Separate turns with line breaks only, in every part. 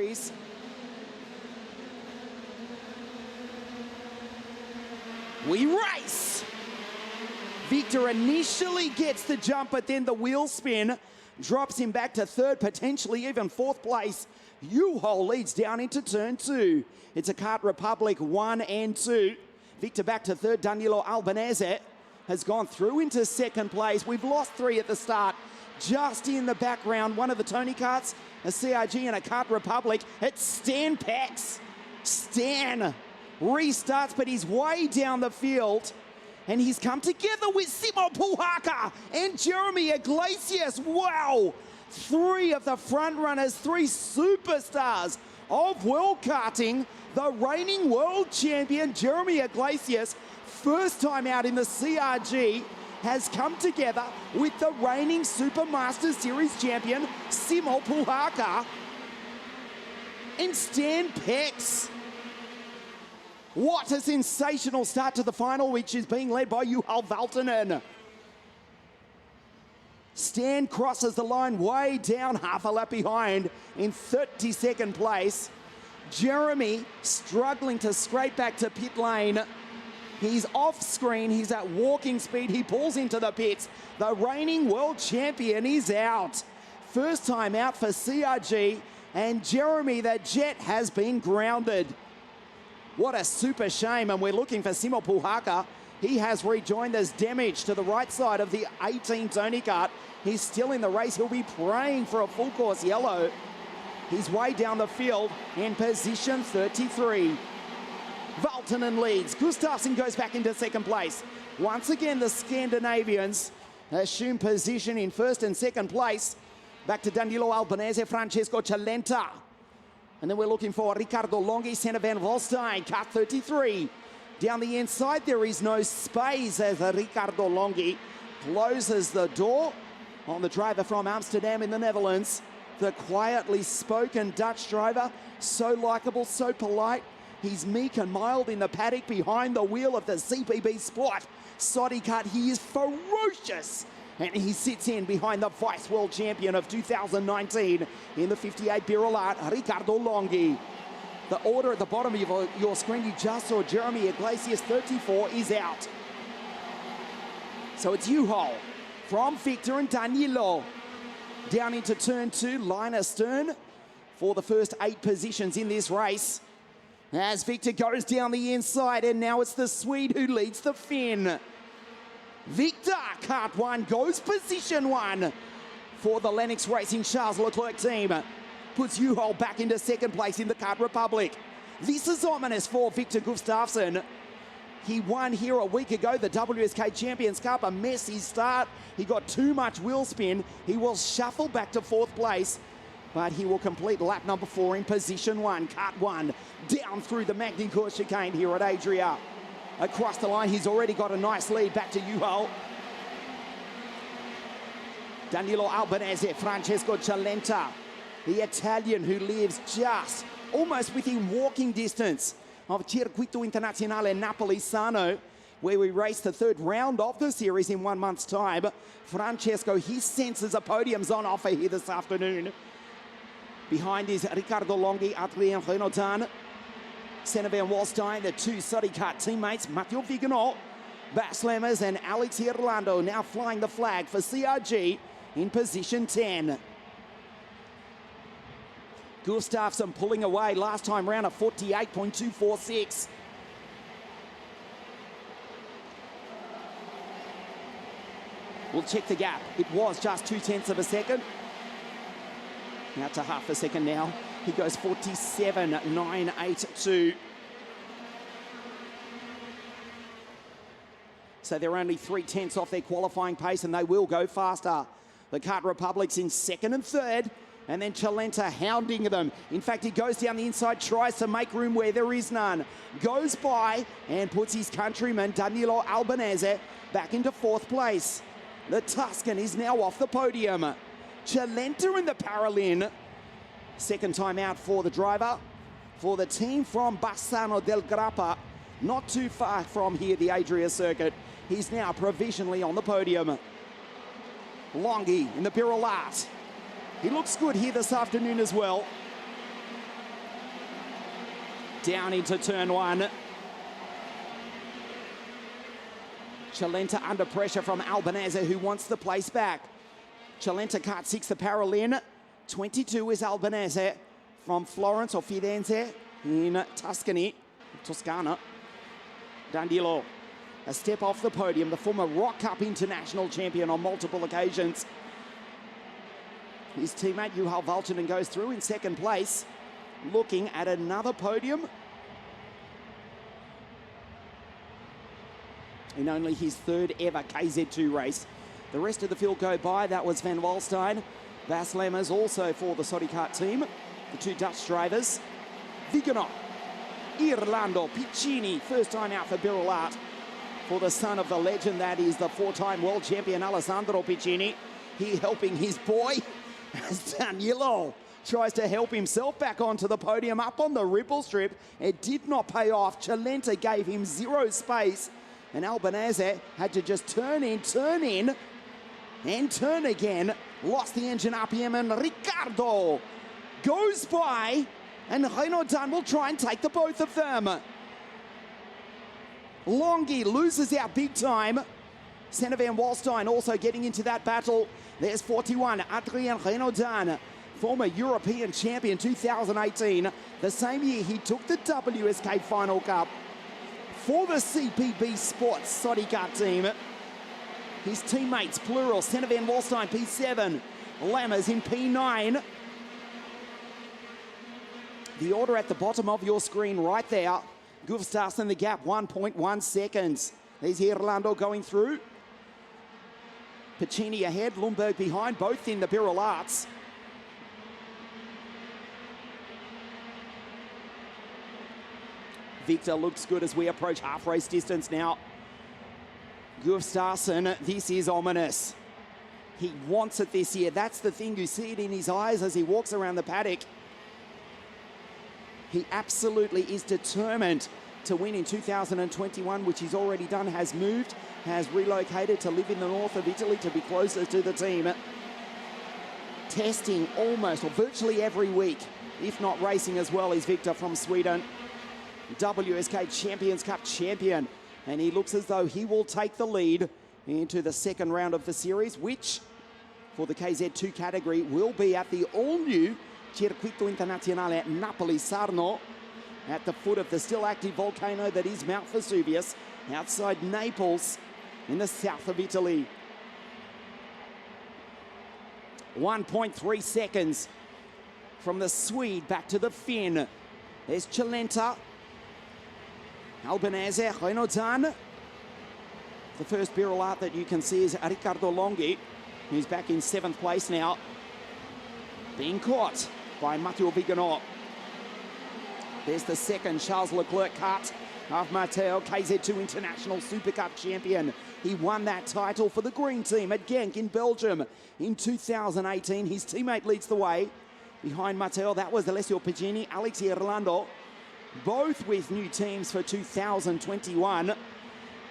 Series. We race! Victor initially gets the jump, but then the wheel spin drops him back to third, potentially even fourth place. U-Haul leads down into turn 2. It's a Kart Republic 1 and 2. Victor back to third. Danilo Albanese has gone through into second place. We've lost 3 at the start. Just in the background, one of the Tony karts, a CRG and a Kart Republic. It's Stan Pax. Stan restarts, but he's way down the field. And he's come together with Simo Puhaka and Jeremy Iglesias. Wow! 3 of the front runners, 3 superstars of world karting. The reigning world champion, Jeremy Iglesias, first time out in the CRG, has come together with the reigning Supermaster Series champion, Simo Puhaka and Stan Pex. What a sensational start to the final, which is being led by Juhal Valtonen. Stan crosses the line way down, half a lap behind in 32nd place. Jeremy struggling to scrape back to pit lane. He's off screen, he's at walking speed, he pulls into the pits. The reigning world champion is out. First time out for CRG, and Jeremy the Jet has been grounded. What a super shame, and we're looking for Simo Puhaka. He has rejoined. There's damage to the right side of the 18 Tony kart. He's still in the race. He'll be praying for a full course yellow. He's way down the field in position 33. Valtonen leads. Gustafsson goes back into second place. Once again, the Scandinavians assume position in first and second place. Back to Danilo Albanese, Francesco Cialenta. And then we're looking for Ricardo Longhi, Senna van Volstein, kart 33. Down the inside, there is no space as Ricardo Longhi closes the door on the driver from Amsterdam in the Netherlands. The quietly spoken Dutch driver, so likable, so polite. He's meek and mild in the paddock behind the wheel of the CPB Sport Soddy kart. He is ferocious. And he sits in behind the Vice World Champion of 2019 in the 58 Birolart, Ricardo Longhi. The order at the bottom of your screen, you just saw Jeremy Iglesias, 34, is out. So it's U-Haul from Victor and Danilo. Down into turn 2, line astern for the first 8 positions in this race. As Victor goes down the inside, and now it's the Swede who leads the Finn. Victor, kart 1, goes position 1 for the Lennox Racing Charles Leclerc team. Puts U-Haul back into second place in the Kart Republic. This is ominous for Victor Gustafsson. He won here a week ago, the WSK Champions Cup, a messy start. He got too much wheel spin. He will shuffle back to fourth place, but he will complete lap number 4 in position 1. Kart 1, down through the Magny-Cours chicane here at Adria. Across the line, he's already got a nice lead back to U-Haul. Danilo Albanese, Francesco Cialenta, the Italian who lives just almost within walking distance of Circuito Internazionale Napoli-Sano, where we race the 3rd round of the series in 1 month's time. Francesco, he senses a podium's on offer here this afternoon. Behind is Ricardo Longhi, Adrien Renaudin, Senna van Walstein, the 2 Soddy kart teammates, Matteo Viganò, Bas Lemmers and Alex Irlando now flying the flag for CRG in position 10. Gustafsson pulling away last time round at 48.246. We'll check the gap. It was just 0.2 of a second. Now to half a second now. He goes 47.982. So they're only 0.3 off their qualifying pace, and they will go faster. The Kart Republic's in second and third, and then Cialenta hounding them. In fact, he goes down the inside, tries to make room where there is none. Goes by and puts his countryman, Danilo Albanese, back into fourth place. The Tuscan is now off the podium. Cialenta in the Paralin. Second time out for the driver. For the team from Bassano del Grappa, not too far from here, the Adria circuit. He's now provisionally on the podium. Longhi in the Birolart. He looks good here this afternoon as well. Down into turn one. Chalenta under pressure from Albanese, who wants the place back. Chalenta kart 6, the parallel in. 22 is Albanese from Florence or Firenze in Toscana. Dandilo, a step off the podium, the former Rock Cup international champion on multiple occasions. His teammate Juhal Valtonen goes through in second place, looking at another podium in only his third ever KZ2 race. The rest of the field go by. That was Van Walstein. Bas Lemmers also for the Sodi Kart team. The two Dutch drivers. Vigano, Irlando, Piccini, first time out for Birol Art for the son of the legend that is the four-time world champion Alessandro Piccini. He helping his boy as Danilo tries to help himself back onto the podium up on the ripple strip. It did not pay off. Chalenta gave him zero space, and Albanese had to just turn in, and turn again. Lost the engine RPM, and Ricardo goes by, and Renaud Dunn will try and take the both of them. Longi loses out big time. Senna Van Walstein also getting into that battle. There's 41, Adria Renaud Dunn, former European champion 2018. The same year he took the WSK Final Cup for the CPB Sports Sodi Kart team. His teammates, plural, Senna Van Walstein, P7, Lammers in P9. The order at the bottom of your screen right there. Gustafsson in the gap, 1.1 seconds. There's Irlando going through. Piccini ahead, Lundberg behind, both in the Birol Arts. Victor looks good as we approach half race distance now. Gustafsson, this is ominous. He wants it this year. That's the thing. You see it in his eyes as he walks around the paddock. He absolutely is determined to win in 2021, which he's already done, has moved, has relocated to live in the north of Italy to be closer to the team. Testing almost or virtually every week, if not racing as well, is Victor from Sweden. WSK Champions Cup champion. And he looks as though he will take the lead into the second round of the series, which for the KZ2 category will be at the all-new Circuito Internazionale Napoli-Sarno at the foot of the still active volcano that is Mount Vesuvius outside Naples in the south of Italy. 1.3 seconds from the Swede back to the Finn. There's Chalenta, Albanese, Renaud Dunn. The first Birol Art that you can see is Riccardo Longhi, who's back in 7th place now. Being caught by Matteo Vigano. There's the second Charles Leclerc cut of Matteo, KZ2 International Super Cup champion. He won that title for the green team at Genk in Belgium in 2018. His teammate leads the way. Behind Matteo, that was Alessio Piccini, Alex Irlando, both with new teams for 2021.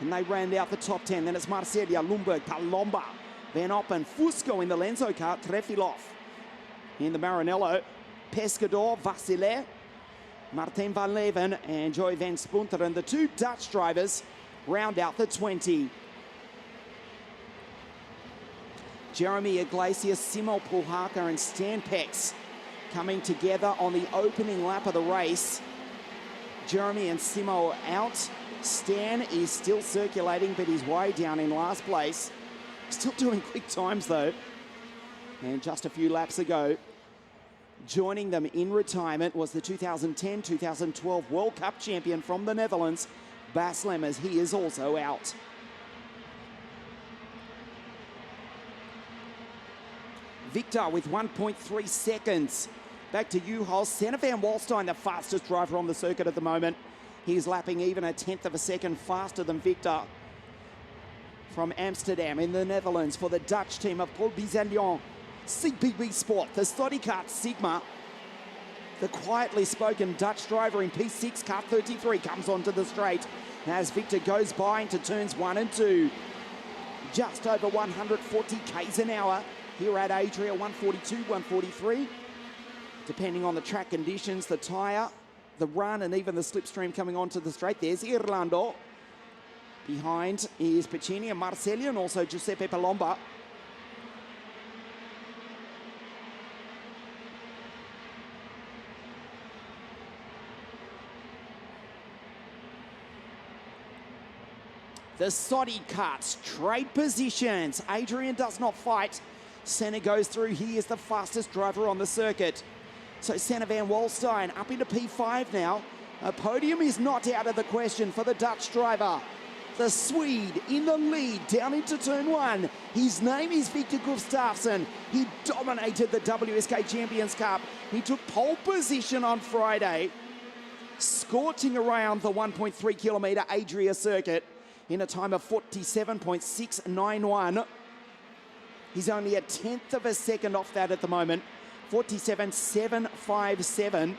And they round out the top 10. Then it's Marsiglia, Lundberg, Palomba, Van Oppen, Fusco in the Lenzo car, Trefilov in the Maranello, Pescador, Vasile, Martin van Leven and Joy van Spunteren. The two Dutch drivers round out the 20. Jeremy Iglesias, Simo Puhaka and Stan Pex coming together on the opening lap of the race. Jeremy and Simo out. Stan is still circulating, but he's way down in last place. Still doing quick times though. And just a few laps ago, joining them in retirement was the 2010-2012 World Cup champion from the Netherlands, Bas Lemmers. He is also out. Victor with 1.3 seconds. Back to Juhal. Senna Van Walstein, the fastest driver on the circuit at the moment. He's lapping even a 1/10 of a second faster than Victor. From Amsterdam in the Netherlands for the Dutch team of Paul Bizanlion. CPB Sport, the Sodi Kart Sigma. The quietly spoken Dutch driver in P6, kart 33, comes onto the straight as Victor goes by into turns 1 and 2. Just over 140 k's an hour here at Adria, 142, 143. Depending on the track conditions, the tyre, the run and even the slipstream coming onto the straight. There's Irlando. Behind is Piccini and Marcelli, and also Giuseppe Palomba. The Soddy cuts, trade positions. Adrian does not fight. Senna goes through. He is the fastest driver on the circuit. So Senna van Walstein up into P5 now. A podium is not out of the question for the Dutch driver. The Swede in the lead down into turn one. His name is Victor Gustafsson. He dominated the WSK Champions Cup. He took pole position on Friday, scorching around the 1.3 kilometre Adria circuit in a time of 47.691. He's only a tenth of a second off that at the moment. 47.757.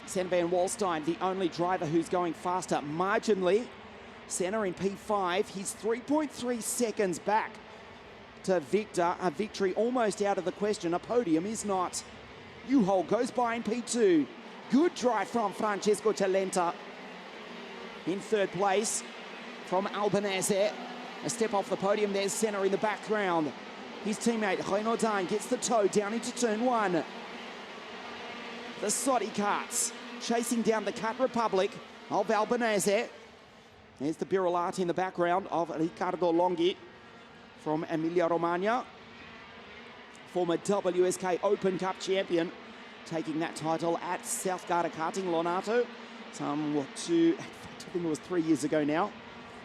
Senna van Walstein, the only driver who's going faster marginally. Senna in P5. He's 3.3 seconds back to Victor. A victory almost out of the question. A podium is not. Juhol goes by in P2. Good drive from Francesco Cialenta. In third place from Albanese. A step off the podium. There's Senna in the background. His teammate Renaudin gets the toe down into turn one. The Soddy carts chasing down the Kart Republic of Albanese. There's the Birolati in the background of Riccardo Longhi from Emilia-Romagna. Former WSK Open Cup champion, taking that title at South Garda Karting, Lonato. I think it was 3 years ago now.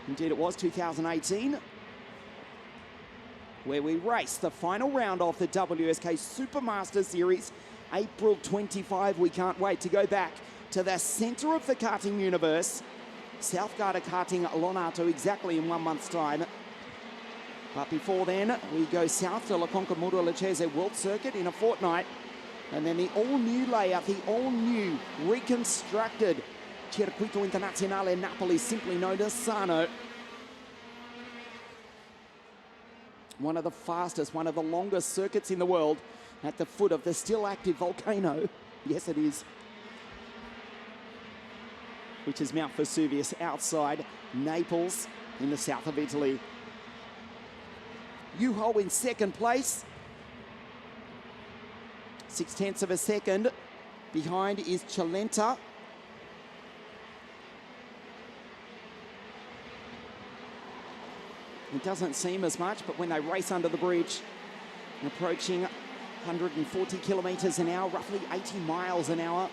Indeed it was, 2018. Where we race the final round of the WSK Supermaster Series, April 25. We can't wait to go back to the center of the karting universe. South Garda Karting Lonato exactly in 1 month's time. But before then, we go south to La Concomuro Lecce World Circuit in a fortnight. And then the all-new layout, the all-new reconstructed Circuito Internazionale Napoli, simply known as Sano. One of the fastest, one of the longest circuits in the world at the foot of the still active volcano. Yes, it is. Which is Mount Vesuvius outside Naples in the south of Italy. Juhol in second place. 0.6 of a second. Behind is Cialenta. It doesn't seem as much, but when they race under the bridge, approaching 140 kilometres an hour, roughly 80 miles an hour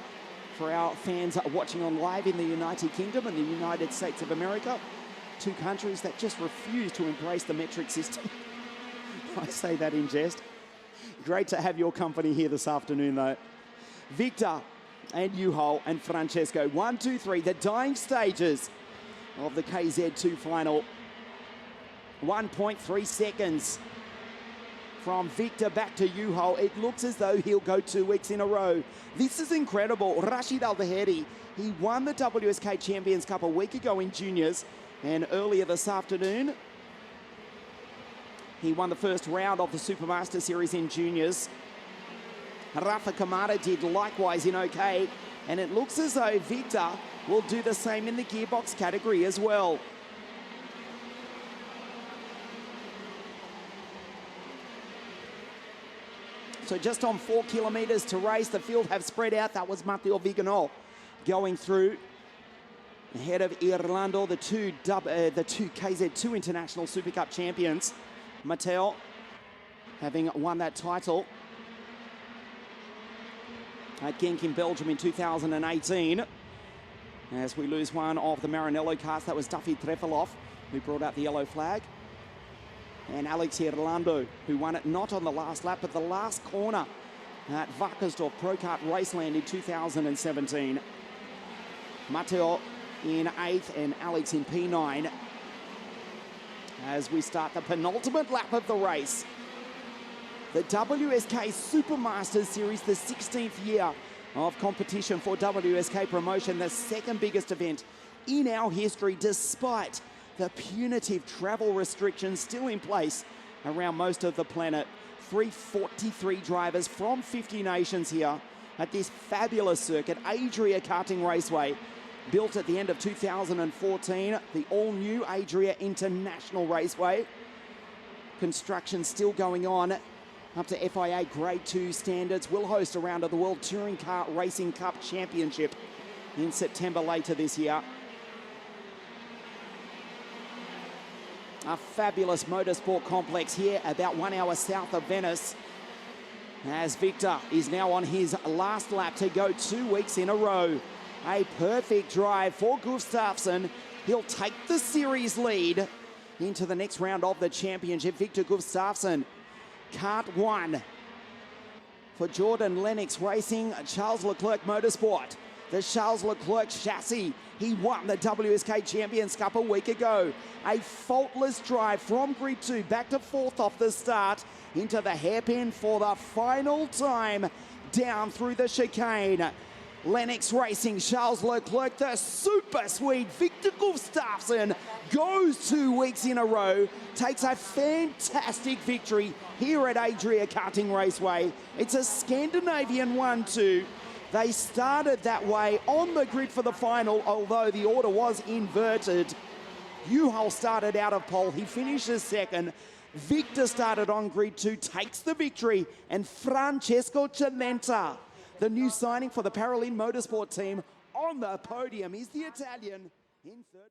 for our fans watching on live in the United Kingdom and the United States of America. Two countries that just refuse to embrace the metric system. I say that in jest. Great to have your company here this afternoon, though. Victor and Juhol and Francesco. 1, 2, 3, the dying stages of the KZ2 final. 1.3 seconds from Victor back to Juhol. It looks as though he'll go 2 weeks in a row. This is incredible. Rashid Al-Daheri, he won the WSK Champions Cup a week ago in juniors, and earlier this afternoon, he won the first round of the Supermaster Series in juniors. Rafa Kamada did likewise in OK, and it looks as though Victor will do the same in the gearbox category as well. So just on 4 kilometres to race, the field have spread out. That was Matteo Viganò going through ahead of Irlando, the two KZ2 International Super Cup champions. Matteo having won that title at Genk in Belgium in 2018. As we lose one of the Maranello cars, that was Duffy Trefilov, who brought out the yellow flag. And Alex Irlando, who won it not on the last lap, but the last corner at Wackersdorf Pro Kart Raceland in 2017. Matteo in 8th and Alex in P9. As we start the penultimate lap of the race. The WSK Supermasters Series, the 16th year of competition for WSK promotion, the second biggest event in our history, despite the punitive travel restrictions still in place around most of the planet. 343 drivers from 50 nations here at this fabulous circuit, Adria Karting Raceway, built at the end of 2014, the all-new Adria International Raceway. Construction still going on up to FIA Grade 2 standards. Will host a round of the World Touring Car Racing Cup Championship in September later this year. A fabulous motorsport complex here about 1 hour south of Venice, as Victor is now on his last lap to go 2 weeks in a row. A perfect drive for Gustafsson. He'll take the series lead into the next round of the championship. Victor Gustafsson, kart 1 for Jordan Lennox Racing, Charles Leclerc Motorsport. The Charles Leclerc chassis. He won the WSK Champions Cup a week ago. A faultless drive from grid 2 back to 4th off the start into the hairpin for the final time down through the chicane. Lennox Racing, Charles Leclerc, the super Swede Victor Gustafsson goes 2 weeks in a row, takes a fantastic victory here at Adria Karting Raceway. It's a Scandinavian 1-2. They started that way on the grid for the final, although the order was inverted. Juhal started out of pole, he finishes second. Victor started on grid 2, takes the victory, and Francesco Cilenta, the new signing for the Paralympic Motorsport team, on the podium is the Italian in third.